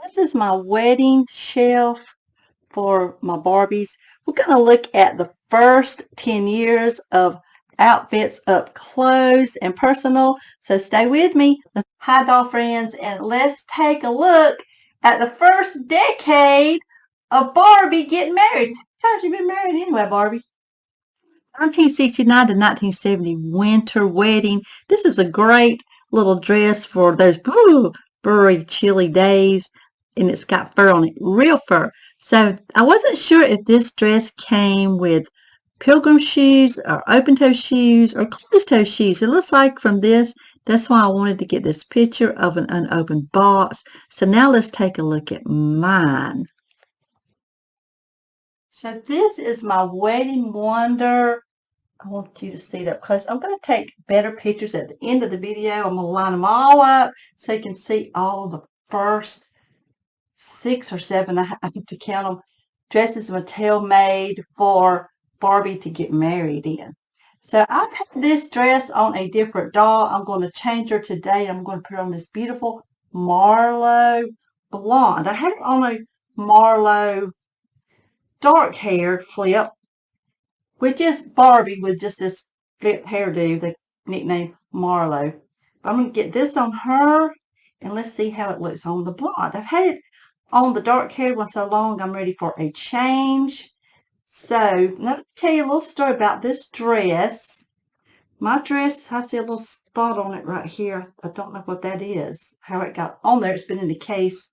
This is my wedding shelf for my Barbies. We're going to look at the first 10 years of outfits up close and personal. So stay with me. Hi, doll friends, and let's take a look at the first decade of Barbie getting married. How long have you been married anyway, Barbie? 1969 to 1970 winter wedding. This is a great little dress for those very chilly days, and it's got fur on it, real fur. So I wasn't sure if this dress came with pilgrim shoes or open toe shoes or closed toe shoes. It looks like from this, that's why I wanted to get this picture of an unopened box. So now let's take a look at mine. So this is my wedding wonder. I want you to see it up close. I'm going to take better pictures at the end of the video. I'm going to line them all up so you can see all the first 6 or 7, I have to count them, dresses Mattel made for Barbie to get married in. So I've had this dress on a different doll. I'm going to change her today. I'm going to put her on this beautiful Marlowe blonde. I had it on a Marlowe dark hair flip with just Barbie with just this flip hairdo, the nickname Marlowe. But I'm going to get this on her, and let's see how it looks on the blonde. I've had it on the dark hair one so long, I'm ready for a change. So, let me tell you a little story about this dress. My dress, I see a little spot on it right here. I don't know what that is, how it got on there. It's been in the case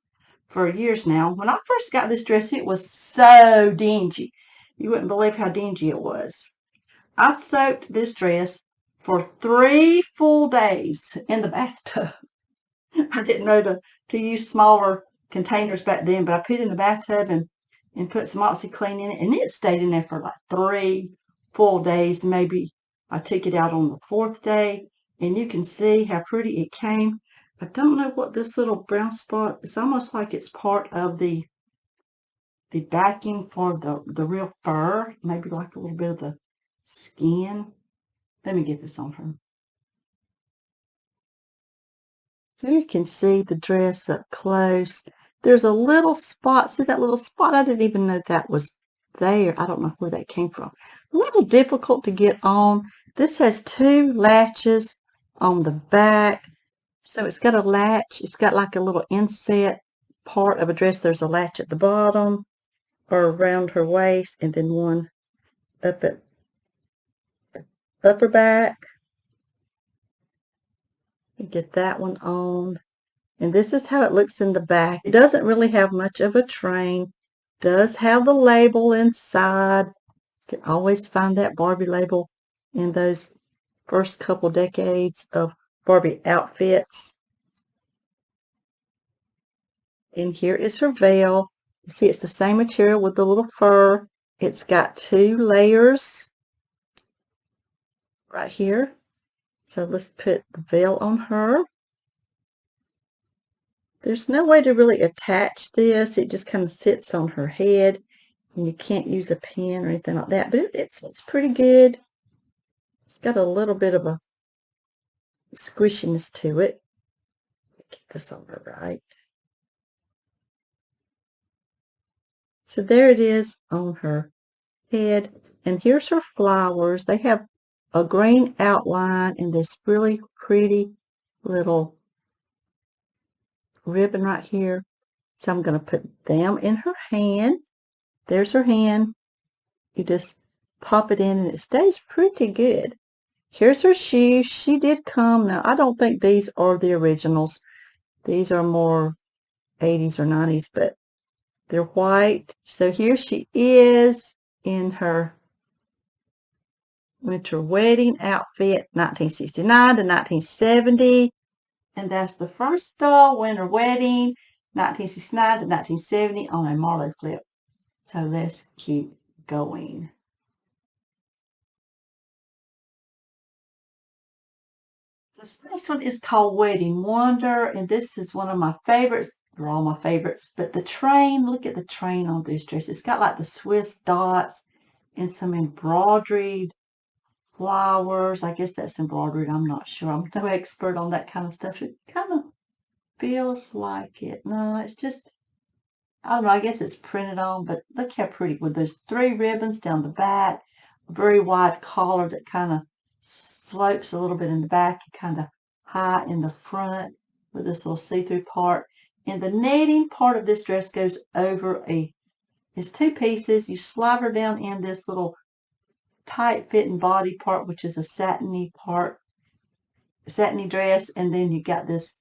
for years now. When I first got this dress, it was so dingy. You wouldn't believe how dingy it was. I soaked this dress for 3 full days in the bathtub. I didn't know to use smaller containers back then, but I put it in the bathtub and put some OxyClean in it, and it stayed in there for like 3 full days. Maybe I took it out on the 4th day, and you can see how pretty it came. I don't know what this little brown spot, it's almost like it's part of the backing for the real fur, maybe like a little bit of the skin. Let me get this on her. So you can see the dress up close. There's a little spot. See that little spot? I didn't even know that was there. I don't know where that came from. A little difficult to get on. This has 2 latches on the back. So it's got a latch. It's got like a little inset part of a dress. There's a latch at the bottom or around her waist, and then one up at the upper back. Get that one on. And this is how it looks in the back. It doesn't really have much of a train. Does have the label inside. You can always find that Barbie label in those first couple decades of Barbie outfits. And here is her veil. You see it's the same material with the little fur. It's got 2 layers right here. So let's put the veil on her. There's no way to really attach this. It just kind of sits on her head, and you can't use a pin or anything like that. But it's pretty good. It's got a little bit of a squishiness to it. Get this over right. So there it is on her head. And here's her flowers. They have a green outline and this really pretty little ribbon right here. So I'm going to put them in her hand. There's her hand. You just pop it in and it stays pretty good. Here's her shoes. She did come. Now, I don't think these are the originals. These are more 80s or 90s, but they're white. So here she is in her winter wedding outfit, 1969 to 1970. And that's the first doll winter wedding, 1969 to 1970 on a Marlowe flip. So let's keep going. This next one is called Wedding Wonder, and this is one of my favorites. They're all my favorites, but the train, look at the train on this dress. It's got like the Swiss dots and some embroidered flowers. I guess that's embroidered. I'm not sure. I'm no expert on that kind of stuff. It kind of feels like it. No, it's just I don't know, I guess it's printed on, but look how pretty with those 3 ribbons down the back, a very wide collar that kind of slopes a little bit in the back and kind of high in the front with this little see-through part. And the netting part of this dress goes over it's 2 pieces. You slide her down in this little tight fitting body part, which is a satiny part, satiny dress, and then you got this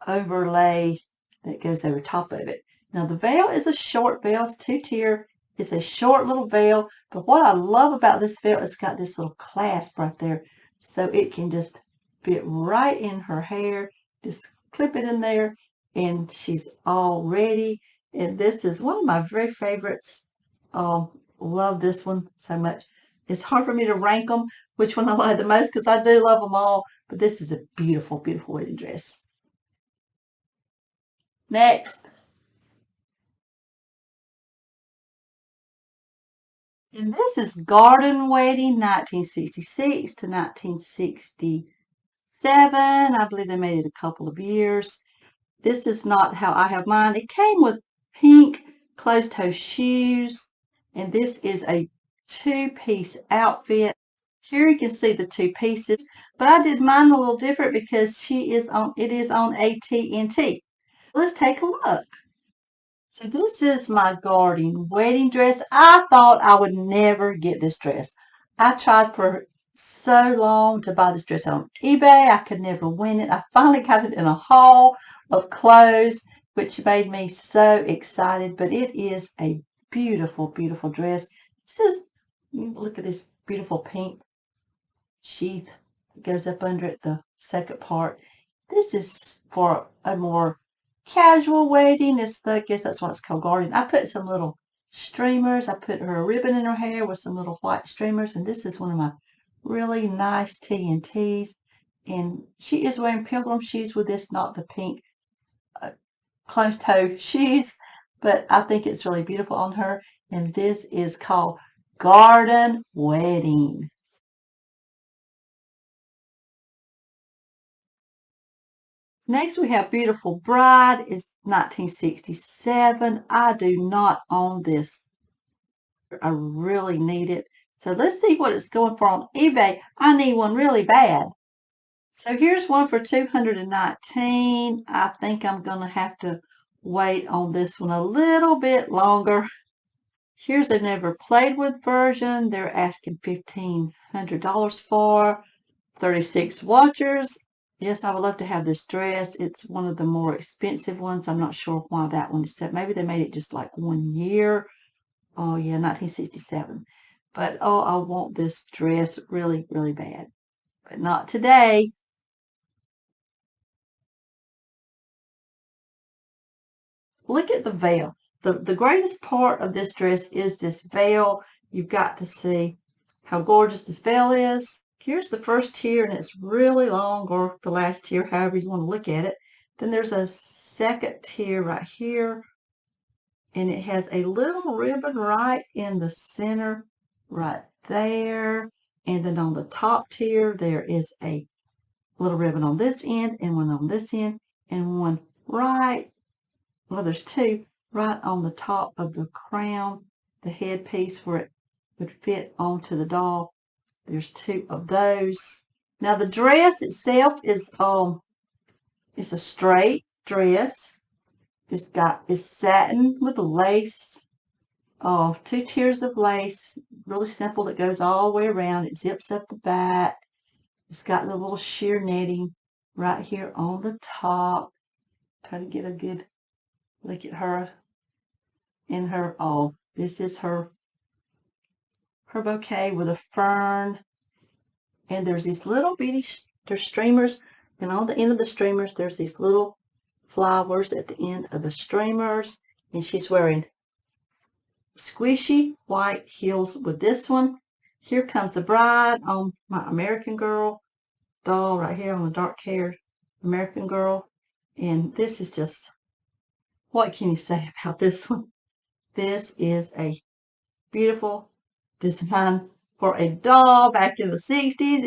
overlay that goes over top of it. Now the veil is a short veil, it's 2-tier. It's a short little veil, but what I love about this veil, it's got this little clasp right there, so it can just fit right in her hair. Just clip it in there, and she's all ready. And this is one of my very favorites. Love this one so much. It's hard for me to rank them, which one I like the most, because I do love them all. But this is a beautiful, beautiful wedding dress. Next. And this is Garden Wedding 1966 to 1967. I believe they made it a couple of years. This is not how I have mine. It came with pink closed-toe shoes. And this is a 2-piece outfit. Here you can see the 2 pieces. But I did mine a little different because it is on AT&T. Let's take a look. So this is my garden wedding dress. I thought I would never get this dress. I tried for so long to buy this dress on eBay. I could never win it. I finally got it in a haul of clothes, which made me so excited. But it is a beautiful, beautiful dress. This is, look at this beautiful pink sheath that goes up under it, the second part. This is for a more casual wedding. I guess that's what it's called, garden. I put some little streamers. I put her a ribbon in her hair with some little white streamers. And this is one of my really nice T&Ts. And she is wearing pilgrim shoes with this, not the pink closed-toe shoes. But I think it's really beautiful on her. And this is called Garden Wedding. Next, we have Beautiful Bride. It's 1967. I do not own this. I really need it. So let's see what it's going for on eBay. I need one really bad. So here's one for $219. I think I'm going to have to wait on this one a little bit longer. Here's a never played with version. They're asking $1,500 for 36 watchers. Yes, I would love to have this dress. It's one of the more expensive ones. I'm not sure why that one is set. Maybe they made it just like 1 year. Oh, yeah, 1967. But, oh, I want this dress really, really bad. But not today. Look at the veil. The greatest part of this dress is this veil. You've got to see how gorgeous this veil is. Here's the first tier, and it's really long, or the last tier, however you want to look at it. Then there's a second tier right here, and it has a little ribbon right in the center, right there. And then on the top tier, there is a little ribbon on this end, and one on this end, and one right, well, there's 2 right on the top of the crown, the headpiece where it would fit onto the doll. There's 2 of those. Now the dress itself is it's a straight dress. It's satin with lace. 2 tiers of lace, really simple, that goes all the way around. It zips up the back. It's got the little sheer netting right here on the top. Try to get a good look at her in her. This is her bouquet with a fern. And there's these little bitty there's streamers, and on the end of the streamers there's these little flowers at the end of the streamers. And she's wearing squishy white heels with this one. Here comes the bride on my American Girl doll right here on the dark haired American Girl. And this is just, what can you say about this one? This is a beautiful design for a doll back in the 60s.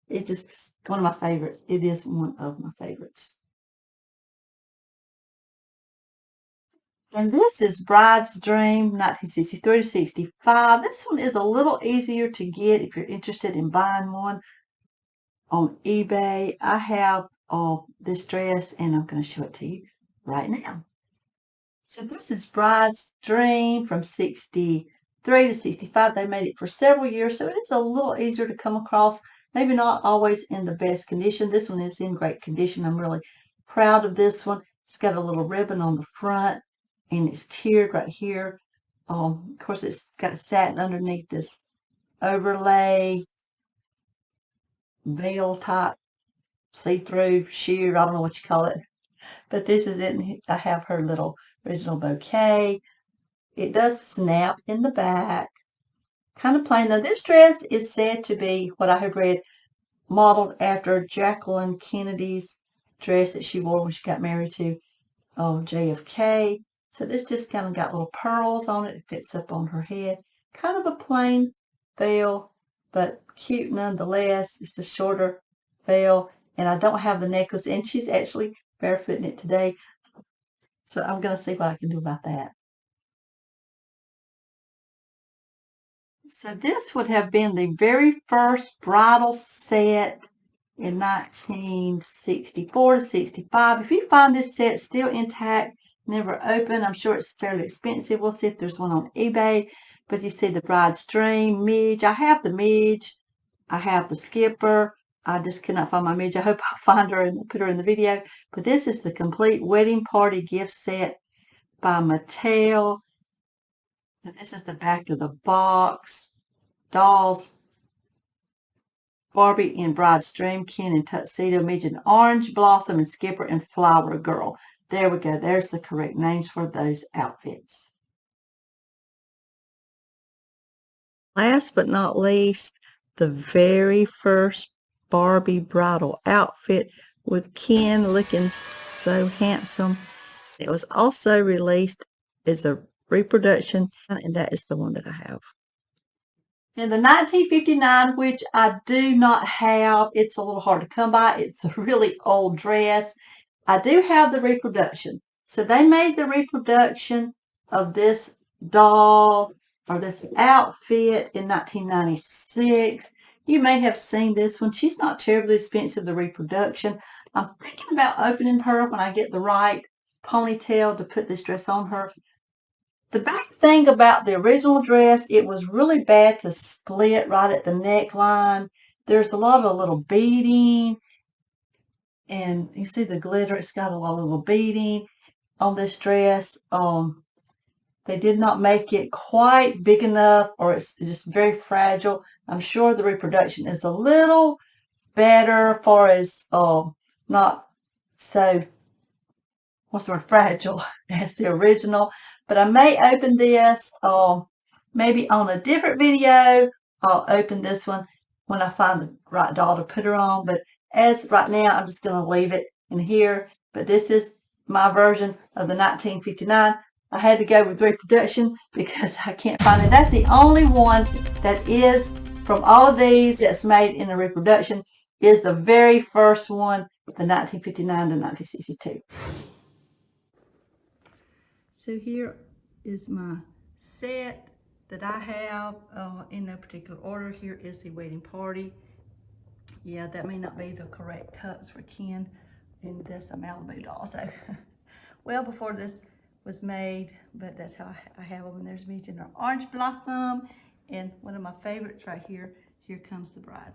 It's just one of my favorites. It is one of my favorites. And this is Bride's Dream, 1963 to 65. This one is a little easier to get if you're interested in buying one on eBay. I have this dress, and I'm going to show it to you right now. So this is Bride's Dream from 63 to 65. They made it for several years, so it is a little easier to come across. Maybe not always in the best condition. This one is in great condition. I'm really proud of this one. It's got a little ribbon on the front, and it's tiered right here. Of course, it's got satin underneath this overlay, veil type, see-through, sheer, I don't know what you call it. But this is it. I have her little original bouquet. It does snap in the back. Kind of plain. Now, this dress is said to be, what I have read, modeled after Jacqueline Kennedy's dress that she wore when she got married to JFK. So this just kind of got little pearls on it. It fits up on her head. Kind of a plain veil, but cute nonetheless. It's the shorter veil. And I don't have the necklace, and she's actually barefooting it today. So I'm going to see what I can do about that. So this would have been the very first bridal set in 1964 to 65. If you find this set still intact, never open, I'm sure it's fairly expensive. We'll see if there's one on eBay. But you see the Bride's Dream, midge. I have the midge. I have the skipper. I just cannot find my midge. I hope I'll find her and put her in the video. But this is the complete wedding party gift set by Mattel. And this is the back of the box. Dolls, Barbie in Bride's Dream, Ken in Tuxedo, Midge in Orange Blossom, and Skipper and Flower Girl. There we go. There's the correct names for those outfits. Last but not least, the very first Barbie bridal outfit with Ken looking so handsome. It was also released as a reproduction, and that is the one that I have. In the 1959, which I do not have, it's a little hard to come by. It's a really old dress. I do have the reproduction. So they made the reproduction of this doll or this outfit in 1996. You may have seen this one. She's not terribly expensive, the reproduction. I'm thinking about opening her when I get the right ponytail to put this dress on her. The bad thing about the original dress, it was really bad to split right at the neckline. There's a lot of little beading, and you see the glitter. It's got a lot of little beading on this dress. They did not make it quite big enough, or it's just very fragile. I'm sure the reproduction is a little better as far as not so, what's the word, fragile as the original. But I may open this maybe on a different video. I'll open this one when I find the right doll to put her on. But as right now, I'm just going to leave it in here. But this is my version of the 1959. I had to go with reproduction because I can't find it. That's the only one that is, from all of these that's made in a reproduction, is the very first one, the 1959 to 1962. So here is my set that I have in no particular order. Here is the wedding party. Yeah, that may not be the correct tux for Ken in this Malibu doll. So, well, before this was made, but that's how I have them. And there's Midge in her orange blossom. And one of my favorites right here, here comes the bride.